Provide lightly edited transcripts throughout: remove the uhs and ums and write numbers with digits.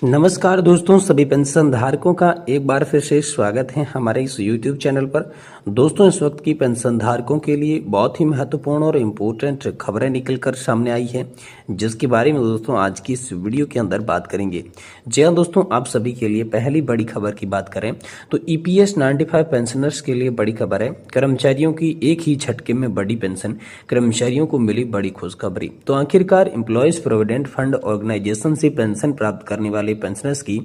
नमस्कार दोस्तों, सभी पेंशन धारकों का एक बार फिर से स्वागत है हमारे इस YouTube चैनल पर। दोस्तों, इस वक्त की पेंशन धारकों के लिए बहुत ही महत्वपूर्ण और इम्पोर्टेंट खबरें निकलकर सामने आई है, जिसके बारे में दोस्तों आज की इस वीडियो के अंदर बात करेंगे। जी हाँ दोस्तों, आप सभी के लिए पहली बड़ी खबर की बात करें तो EPS 95 पेंशनर्स के लिए बड़ी खबर है। कर्मचारियों की एक ही झटके में बड़ी पेंशन, कर्मचारियों को मिली बड़ी खुशखबरी। तो आखिरकार एम्प्लॉयज प्रोविडेंट फंड ऑर्गेनाइजेशन से पेंशन प्राप्त करने वाले पेंशनर्स की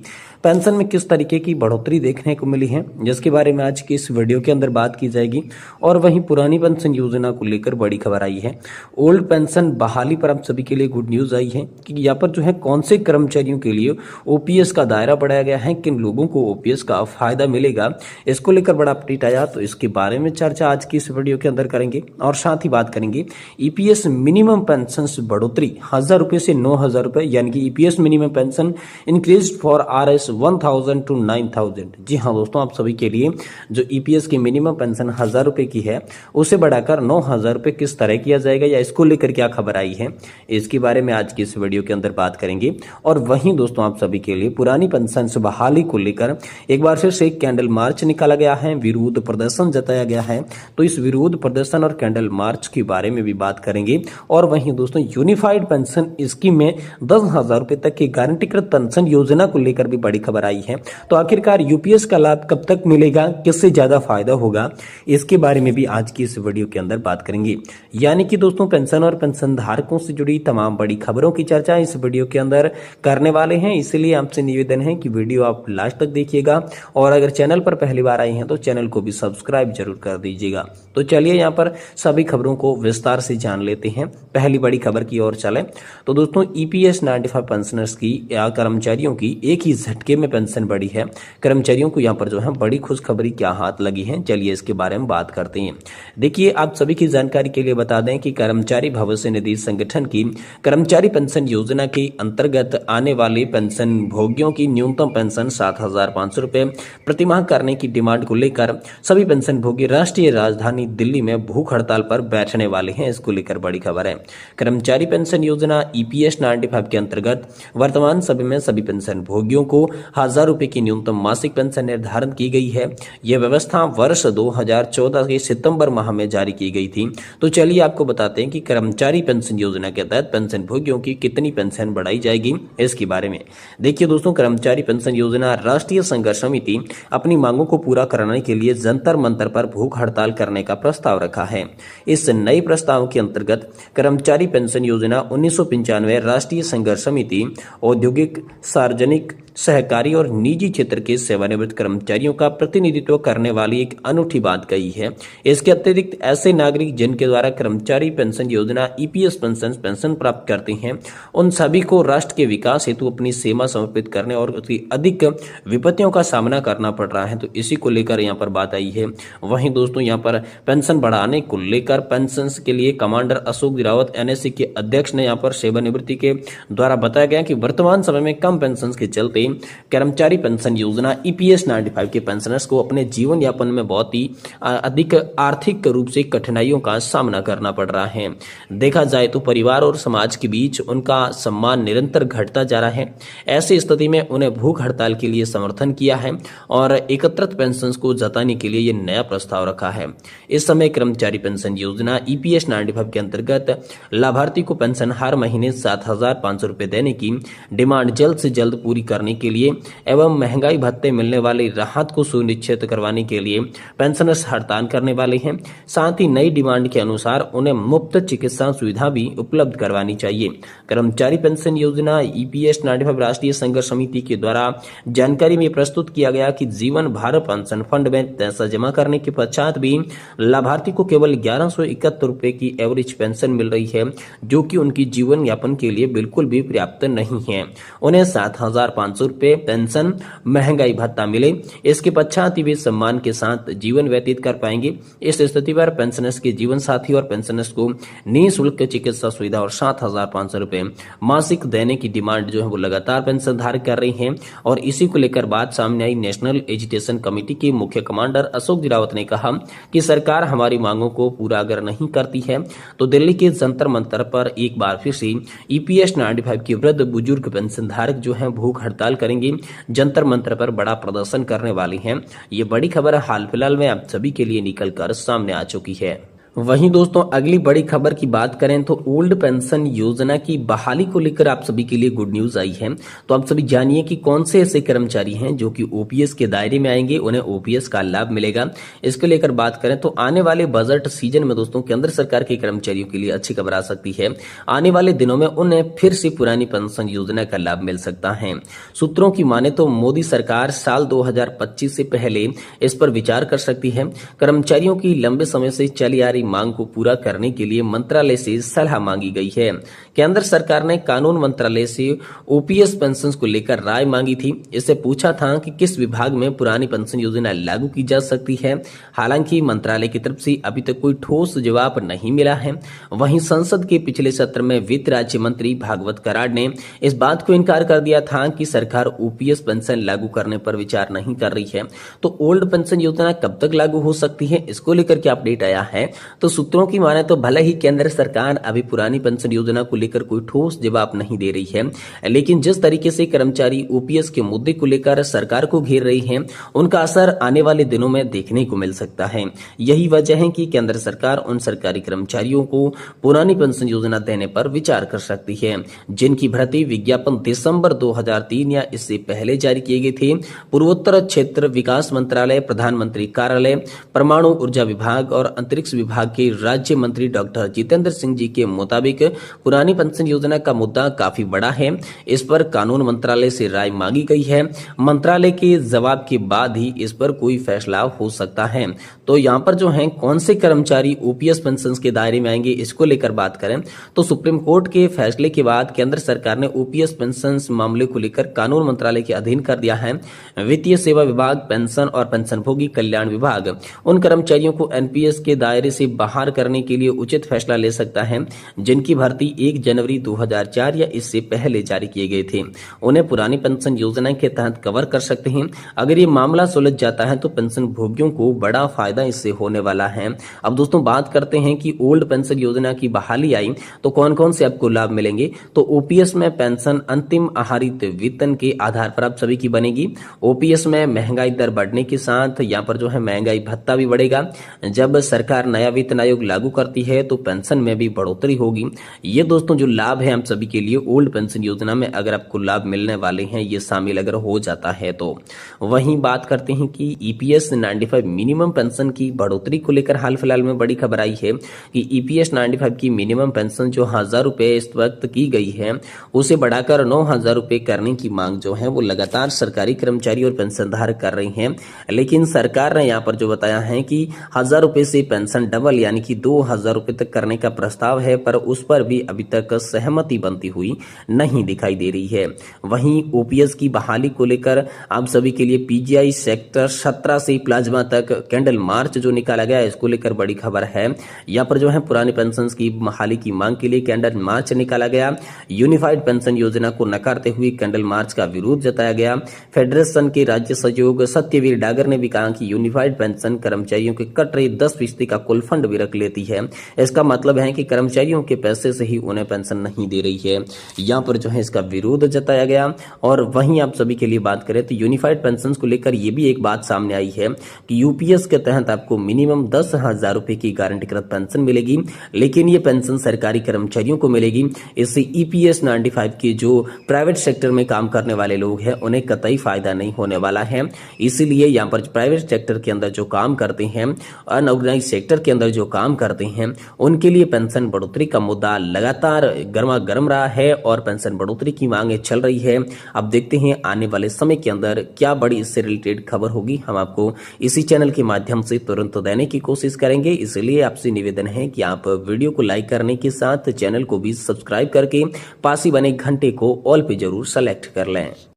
पेंशन में किस तरीके की बढ़ोतरी देखने को मिली है, जिसके बारे में आज की इस वीडियो के अंदर बात की जाएगी। और वहीं पुरानी पेंशन योजना को लेकर बड़ी खबर आई है। ओल्ड पेंशन बहाली पर आप सभी के लिए गुड न्यूज आई है कि यहाँ पर जो है कौन से कर्मचारियों के लिए OPS का दायरा बढ़ाया गया है, किन लोगों को OPS का फायदा मिलेगा, इसको लेकर बड़ा अपडेट आया। तो इसके बारे में चर्चा आज की इस वीडियो के अंदर करेंगे और साथ ही बात करेंगे EPS मिनिमम पेंशन बढ़ोतरी 1000 रुपए से 9000 रुपए, यानी कि EPS minimum pension increase for RS 1000 to 9000। जी हाँ दोस्तों, आप सभी के लिए जो EPS की मिनिमम पेंशन 1000 रुपए की है उसे बढ़ाकर 9000 रुपए किस तरह किया जाएगा या इसको लेकर क्या खबर आई है, इसके बारे में आज की इस वीडियो के अंदर बात करेंगे। और वहीं दोस्तों आप सभी के लिए पुरानी पेंशन से बहाली को लेकर एक बार फिर से कैंडल मार्च निकाला गया है, विरोध प्रदर्शन जताया गया है। तो इस विरोध प्रदर्शन और कैंडल मार्च के बारे में भी बात करेंगे। और वहीं दोस्तों यूनिफाइड पेंशन स्कीम में 10,000 रुपए तक की गारंटीकृत पेंशन योजना को लेकर भी बड़ी खबर आई है। तो आखिरकार UPS का लाभ कब तक मिलेगा, किससे ज्यादा फायदा होगा, इसके बारे में भी आज की इस वीडियो के अंदर बात करेंगे। यानी कि दोस्तों पेंशन और पेंशन धारकों से जुड़ी तमाम बड़ी खबरों की चर्चा इस वीडियो के अंदर करने वाले हैं, इसलिए आपसे निवेदन है कि वीडियो आप लास्ट तक देखिएगा। और अगर चैनल पर पहली बार आए हैं तो चैनल को भी सब्सक्राइब जरूर कर दीजिएगा। तो चलिए यहाँ पर सभी खबरों को विस्तार से जान लेते हैं। पहली बड़ी खबर की ओर चले तो दोस्तों EPS 95 पेंशनर्स की या कर्मचारियों की एक ही झटके में पेंशन बढ़ी है। कर्मचारियों को यहाँ पर जो है बड़ी खुशखबरी क्या हाथ लगी है, चलिए इसके बारे में बात करते हैं। देखिए, आप सभी की जानकारी के लिए बता दें कि कर्मचारी भविष्य निधि संगठन की कर्मचारी पेंशन योजना के अंतर्गत आने वाले पेंशन भोगियों की न्यूनतम पेंशन 7500 रुपए प्रतिमाह करने की डिमांड को लेकर सभी पेंशन भोगी राष्ट्रीय राजधानी दिल्ली में भूख हड़ताल पर बैठने वाले हैं। इसको लेकर बड़ी खबर है। कर्मचारी पेंशन योजना EPS 95 के अंतर्गत वर्तमान समय में सभी पेंशन भोगियों को 1000 रुपए की न्यूनतम मासिक पेंशन निर्धारित की गई है। यह व्यवस्था वर्ष 2014 के सितंबर माह में जारी की गई थी। तो चलिए आपको बताते हैं कि कर्मचारी पेंशन योजना के तहत पेंशन भोगियों की कितनी पेंशन बढ़ाई जाएगी, इसके बारे में देखिए दोस्तों। कर्मचारी पेंशन योजना राष्ट्रीय संघर्ष समिति अपनी मांगों को पूरा कराने के लिए जंतर मंतर पर भूख हड़ताल करने का प्रस्ताव रखा है। इस नए प्रस्ताव के अंतर्गत कर्मचारी पेंशन योजना 1995 राष्ट्रीय संघर्ष समिति औद्योगिक, सार्वजनिक, सहकारी और निजी क्षेत्र के सेवानिवृत्त कर्मचारियों का प्रतिनिधित्व करने वाली एक अनूठी बात कही है। इसके अतिरिक्त ऐसे नागरिक जिनके द्वारा कर्मचारी पेंशन योजना EPS पेंशन प्राप्त करते हैं, उन सभी को राष्ट्र के विकास हेतु अपनी सेवा समर्पित करने और उसकी अधिक विपत्तियों का सामना करना पड़ रहा है। तो इसी को लेकर यहाँ पर बात आई है। वहीं दोस्तों यहाँ पर पेंशन बढ़ाने को लेकर पेंशन के लिए कमांडर अशोक रावत NSC के अध्यक्ष ने यहाँ पर सेवानिवृत्ति के द्वारा बताया गया कि वर्तमान समय में कम पेंशन के चलते कर्मचारी पेंशन योजना EPS 95 के पेंशनर्स को अपने जीवन यापन में बहुत ही अधिक आर्थिक रूप से कठिनाइयों का सामना करना पड़ रहा है। देखा जाए तो परिवार और समाज के बीच उनका सम्मान निरंतर घटता जा रहा है। ऐसी स्थिति में उन्हें भूख हड़ताल के लिए समर्थन किया है और एकत्रित पेंशन को जताने के लिए यह नया प्रस्ताव रखा है। इस समय कर्मचारी पेंशन योजना EPS 95 के अंतर्गत लाभार्थी को पेंशन हर महीने 7500 रुपए देने की डिमांड जल्द से जल्द पूरी करने के लिए एवं महंगाई भत्ते मिलने वाली राहत को सुनिश्चित करवाने के लिए पेंशनर्स हड़ताल करने वाले हैं। साथ ही नई डिमांड के अनुसार उन्हें मुफ्त चिकित्सा सुविधा भी उपलब्ध करवानी चाहिए। कर्मचारी पेंशन योजना EPS 95 राष्ट्रीय संघर्ष समिति के द्वारा जानकारी में प्रस्तुत किया गया कि जीवन भारत पेंशन फंड में पैसा जमा करने के पश्चात भी लाभार्थी को केवल 1171 रुपए की एवरेज पेंशन मिल रही है, जो कि उनकी जीवन यापन के लिए बिल्कुल भी पर्याप्त नहीं है। उन्हें 7500 रुपए पेंशन महंगाई भत्ता मिले, इसके पश्चात ही वे सम्मान के साथ जीवन व्यतीत कर पाएंगे। इस स्थिति पर पेंशनर्स के जीवन साथी और पेंशनर्स को निःशुल्क चिकित्सा सुविधा और 7500 रुपए मासिक देने की डिमांड जो है वो लगातार पेंशन धारक कर रही है। और इसी को लेकर बात सामने आई। नेशनल एजुकेशन कमेटी के मुख्य कमांडर अशोक रावत ने कहा कि सरकार हमारी मांगों को पूरा अगर नहीं करती है तो दिल्ली के जंतर मंतर पर एक बार फिर से EPS 95 के वृद्ध बुजुर्ग पेंशन धारक जो है भूख हड़ताल करेंगी, जंतर मंतर पर बड़ा प्रदर्शन करने वाली हैं। ये बड़ी खबर हाल फिलहाल में आप सभी के लिए निकल कर सामने आ चुकी है। वहीं दोस्तों अगली बड़ी खबर की बात करें तो ओल्ड पेंशन योजना की बहाली को लेकर आप सभी के लिए गुड न्यूज आई है। तो आप सभी जानिए कि कौन से ऐसे कर्मचारी हैं जो कि ओपीएस के दायरे में आएंगे, उन्हें ओपीएस का लाभ मिलेगा। इसको लेकर बात करें तो आने वाले बजट सीजन में दोस्तों केंद्र सरकार के कर्मचारियों के लिए अच्छी खबर आ सकती है। आने वाले दिनों में उन्हें फिर से पुरानी पेंशन योजना का लाभ मिल सकता है। सूत्रों की माने तो मोदी सरकार साल 2025 से पहले इस पर विचार कर सकती है। कर्मचारियों की लंबे समय से चली आ रही मांग को पूरा करने के लिए मंत्रालय से सलाह मांगी गई है। केंद्र सरकार ने कानून मंत्रालय से ओपीएस पेंशन को लेकर राय मांगी थी। इससे पूछा था कि किस विभाग में पुरानी पेंशन योजना लागू की जा सकती है। हालांकि मंत्रालय की तरफ से अभी तक कोई ठोस जवाब नहीं मिला है। वहीं संसद के पिछले सत्र में वित्त राज्य मंत्री भागवत कराड़ ने इस बात को इनकार कर दिया था कि सरकार ओपीएस पेंशन लागू करने पर विचार नहीं कर रही है। तो ओल्ड पेंशन योजना कब तक लागू हो सकती है, इसको लेकर क्या अपडेट आया है। तो सूत्रों की माने तो भले ही केंद्र सरकार अभी पुरानी पेंशन योजना को लेकर कोई ठोस जवाब नहीं दे रही है, लेकिन जिस तरीके से कर्मचारी ओपीएस के मुद्दे को लेकर सरकार को घेर रही है, उनका असर आने वाले दिनों में देखने को मिल सकता है। यही वजह है कि केंद्र सरकार उन सरकारी कर्मचारियों को पुरानी पेंशन योजना देने पर विचार कर सकती है जिनकी भर्ती विज्ञापन दिसंबर 2003 या इससे पहले जारी किए गए थे। पूर्वोत्तर क्षेत्र विकास मंत्रालय, प्रधानमंत्री कार्यालय, परमाणु ऊर्जा विभाग और अंतरिक्ष विभाग के राज्य मंत्री डॉक्टर जितेंद्र सिंह जी के मुताबिक पुरानी पेंशन योजना का मुद्दा काफी बड़ा है। इस पर कानून मंत्रालय से राय मांगी गई है। मंत्रालय के जवाब के बाद ही इस पर कोई फैसला हो सकता है। तो यहाँ पर जो है कौन से कर्मचारी ओपीएस पेंशन के दायरे में आएंगे, इसको लेकर बात करें तो सुप्रीम कोर्ट के फैसले के बाद केंद्र सरकार ने ओपीएस पेंशन मामले को लेकर कानून मंत्रालय के अधीन कर दिया है। वित्तीय सेवा विभाग, पेंशन और पेंशनभोगी कल्याण विभाग उन कर्मचारियों को एनपीएस के दायरे से बाहर करने के लिए उचित फैसला ले सकता है जिनकी भर्ती 1 जनवरी 2004 या इससे पहले जारी किए गए थे। उन्हें पुरानी पेंशन योजना के तहत कवर कर सकते हैं। अगर ये मामला सुलझ जाता है तो पेंशन भोगियों को बड़ा फायदा इससे होने वाला है। अब दोस्तों बात करते हैं कि ओल्ड पेंशन योजना की बहाली आई तो कौन कौन से आपको लाभ मिलेंगे। तो ओपीएस में पेंशन अंतिम आहरित वेतन के आधार पर आप सभी की बनेगी। ओपीएस में महंगाई दर बढ़ने के साथ यहाँ पर जो है महंगाई भत्ता भी बढ़ेगा। जब सरकार नया वेतन आयोग लागू करती है तो पेंशन में भी बढ़ोतरी होगी। ये दोस्तों जो लाभ है हम सभी के लिए ओल्ड पेंशन योजना में अगर आपको लाभ मिलने वाले हैं, ये शामिल अगर हो जाता है तो। वहीं बात करते हैं कि ईपीएस 95 मिनिमम पेंशन की बढ़ोतरी को लेकर हाल फिलहाल में बड़ी खबर आई है कि ईपीएस 95 की मिनिमम पेंशन जो 1000 रुपए इस वक्त की गई है उसे बढ़ाकर 9000 रुपए करने की मांग जो है वो लगातार सरकारी कर्मचारी और पेंशनधारक कर रही हैं। लेकिन सरकार ने यहाँ पर जो बताया है कि 1000 रुपए से पेंशन डबल यानी कि 2000 रुपए तक करने का प्रस्ताव है, पर उस पर भी अभी तक सहमति बनती हुई नहीं दिखाई दे रही है। वहीं ओपीएस की बहाली को लेकर आप सभी के लिए पीजीआई सेक्टर 17 से प्लाज्मा तक कैंडल मार्च जो निकाला गया है, इसको लेकर बड़ी खबर है। यहाँ पर जो है पुरानी पेंशन की बहाली की मांग के लिए कैंडल मार्च निकाला गया। यूनिफाइड पेंशन योजना को नकारते हुए कैंडल मार्च का विरोध जताया गया। फेडरेशन के राज्य सहयोग सत्यवीर डागर ने भी कहा कि यूनिफाइड पेंशन कर्मचारियों के कट रही 10% का कुल फंड भी रख लेती है। इसका मतलब है कि कर्मचारियों के पैसे से ही उन्हें पेंशन नहीं दे रही है। यहाँ पर जो है इसका विरोध जताया गया। और वहीं आप सभी के लिए बात करें तो यूनिफाइड पेंशन को लेकर ये भी एक बात सामने आई है कि यूपीएस के तहत आपको मिनिमम 10,000 रुपए की गारंटीकृत पेंशन मिलेगी, लेकिन ये पेंशन सरकारी कर्मचारियों को मिलेगी। इससे ईपीएस 95 के जो प्राइवेट सेक्टर में काम करने वाले लोग हैं उन्हें कतई फायदा नहीं होने वाला है। इसीलिए यहाँ पर प्राइवेट सेक्टर के अंदर जो काम करते हैं, अनऑर्गेनाइज सेक्टर के अंदर जो काम करते हैं, उनके लिए पेंशन बढ़ोतरी का मुद्दा लगातार गर्मा गर्म रहा है और पेंशन बढ़ोतरी की मांगे चल रही है। अब देखते हैं आने वाले समय के अंदर क्या बड़ी इससे रिलेटेड खबर होगी। हम आपको इसी चैनल के माध्यम से तुरंत देने की कोशिश करेंगे। इसलिए आपसे निवेदन है कि आप वीडियो को लाइक करने के साथ चैनल को भी सब्सक्राइब करके पास ही बने घंटे को ऑल पे जरूर सेलेक्ट कर लें।